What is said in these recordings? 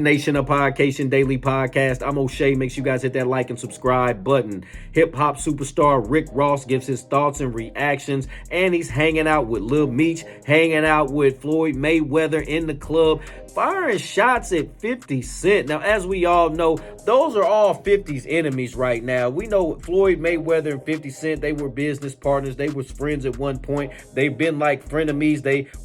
Nation of Podcation Daily Podcast. I'm O'Shea. Make sure you guys hit that like and subscribe button. Hip hop superstar Rick Ross gives his thoughts and reactions, and he's hanging out with Lil Meech, hanging out with Floyd Mayweather in the club, firing shots at 50 Cent. Now, as we all know, those are all 50's enemies right now. We know Floyd Mayweather and 50 Cent, they were business partners. They were friends at one point. They've been like frenemies.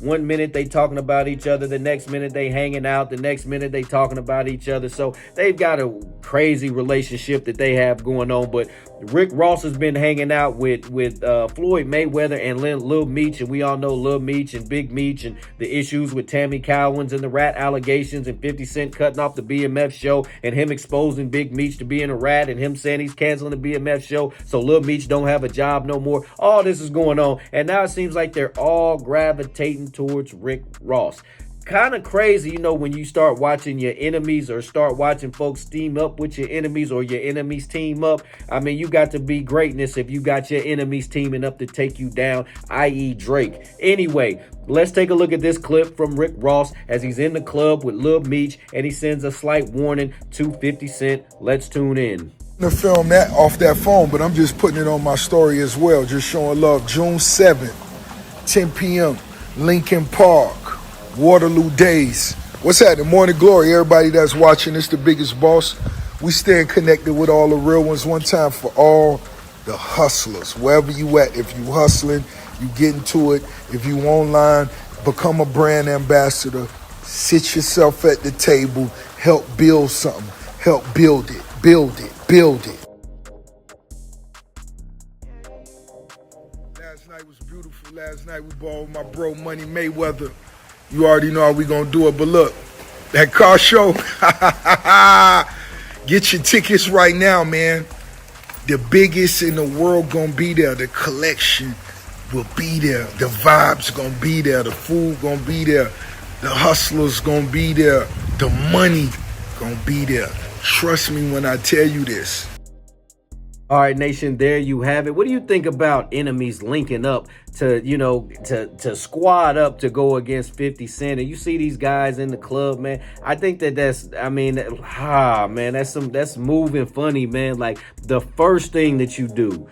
One minute they talking about each other, the next minute they hanging out, the next minute they talking about each other. So they've got a crazy relationship that they have going on. But Rick Ross has been hanging out with Floyd Mayweather and Lil Meech, and we all know Lil Meech and Big Meech and the issues with Tammy Cowens and the rat allegations and 50 Cent cutting off the BMF show and him exposing Big Meech to being a rat and him saying he's canceling the BMF show so Lil Meech don't have a job no more. All this is going on, and now it seems like they're all gravitating towards Rick Ross. Kind of crazy, when you start watching your enemies or start watching folks team up with your enemies or your enemies team up. I mean, you got to be greatness if you got your enemies teaming up to take you down, i.e. Drake. Anyway, let's take a look at this clip from Rick Ross as he's in the club with Lil Meech, and he sends a slight warning to 50 Cent. Let's tune in. To film that off that phone, but I'm just putting it on my story as well, just showing love. June 7th, 10 p.m., Lincoln Park, Waterloo Days. What's happening? Morning Glory, everybody that's watching. It's the biggest boss. We staying connected with all the real ones. One time for all the hustlers, wherever you at. If you hustling, you get into it. If you online, become a brand ambassador. Sit yourself at the table. Help build something. Help build it. Build it. Build it. Last night was beautiful. Last night we balled with my bro Money Mayweather. You already know how we gonna do it, but look, that car show, get your tickets right now, man. The biggest in the world gonna be there. The collection will be there. The vibes gonna be there. The food gonna be there. The hustlers gonna be there. The money gonna be there. Trust me when I tell you this. All right, Nation, there you have it. What do you think about enemies linking up to, to squad up to go against 50 Cent? And you see these guys in the club, man. I think that's moving funny, man. Like the first thing that you do,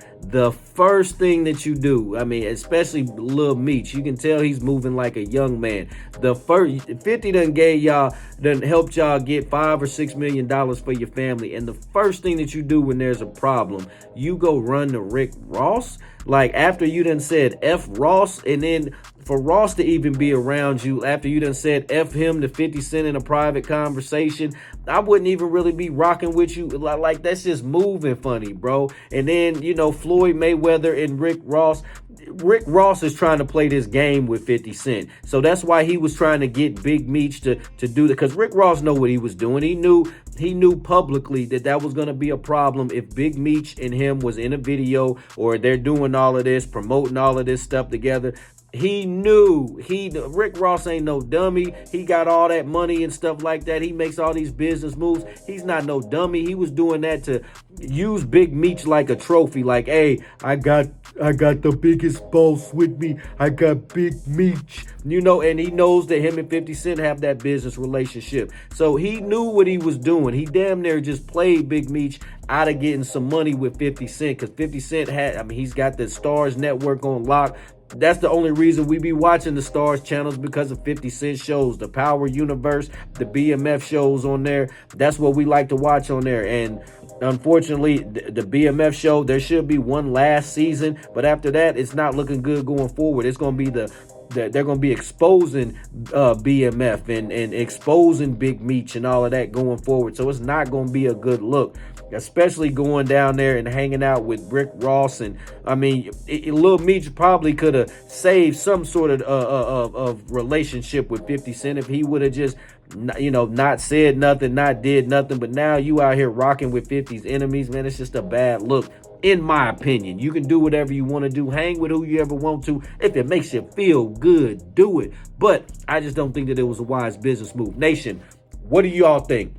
I mean, especially Lil Meech, you can tell he's moving like a young man. The first 50 done helped y'all get $5 or $6 million for your family. And the first thing that you do when there's a problem, you go run to Rick Ross. Like after you done said F Ross, and then for Ross to even be around you after you done said F him to 50 Cent in a private conversation, I wouldn't even really be rocking with you. Like that's just moving funny, bro. And then, Floyd Mayweather and Rick Ross is trying to play this game with 50 Cent. So that's why he was trying to get Big Meech to do that, because Rick Ross know what he was doing. He knew publicly that was going to be a problem if Big Meech and him was in a video or they're doing all of this, promoting all of this stuff together. He knew Rick Ross ain't no dummy. He got all that money and stuff like that. He makes all these business moves. He's not no dummy. He was doing that to use Big Meech like a trophy. Like, hey, I got the biggest boss with me. I got Big Meech, and he knows that him and 50 Cent have that business relationship. So he knew what he was doing. He damn near just played Big Meech out of getting some money with 50 Cent, because 50 Cent he's got the Stars Network on lock. That's the only reason we be watching the Stars channels, because of 50 Cent shows, the Power Universe, the BMF shows on there. That's what we like to watch on there. And unfortunately, the BMF show, there should be one last season, but after that, it's not looking good going forward. It's going to be they're going to be exposing BMF and exposing Big Meech and all of that going forward. So it's not going to be a good look, especially going down there and hanging out with Rick Ross. And I mean, Lil Meech probably could have saved some sort of relationship with 50 Cent if he would have just, not said nothing, not did nothing. But now you out here rocking with 50's enemies, man. It's just a bad look. In my opinion, you can do whatever you want to do, hang with who you ever want to. If it makes you feel good, do it. But I just don't think that it was a wise business move. Nation, what do y'all think?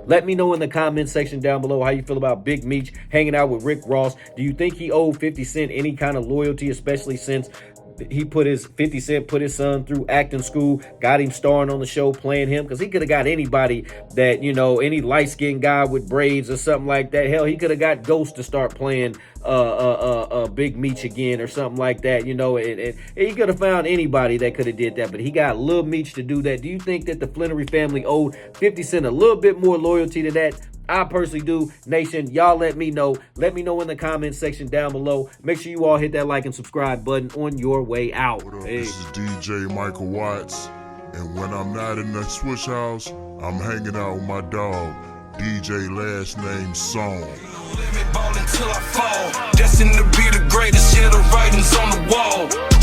Let me know in the comment section down below how you feel about Big Meech hanging out with Rick Ross. Do you think he owed 50 Cent any kind of loyalty, especially since he put his 50 Cent put his son through acting school, got him starring on the show playing him, because he could have got anybody that, you know, any light-skinned guy with braids or something like that. Hell, he could have got Ghost to start playing Big Meech again or something like that, you know, and he could have found anybody that could have did that, but he got Lil Meech to do that. Do you think that the Flannery family owed 50 Cent a little bit more loyalty to that? I personally do. Nation, y'all let me know. Let me know in the comment section down below. Make sure you all hit that like and subscribe button on your way out. What up? This is DJ Michael Watts, and when I'm not in the switch house, I'm hanging out with my dog, DJ Last Name Song. Ball until I fall, destined to be the greatest. Yeah, the writing's on the wall.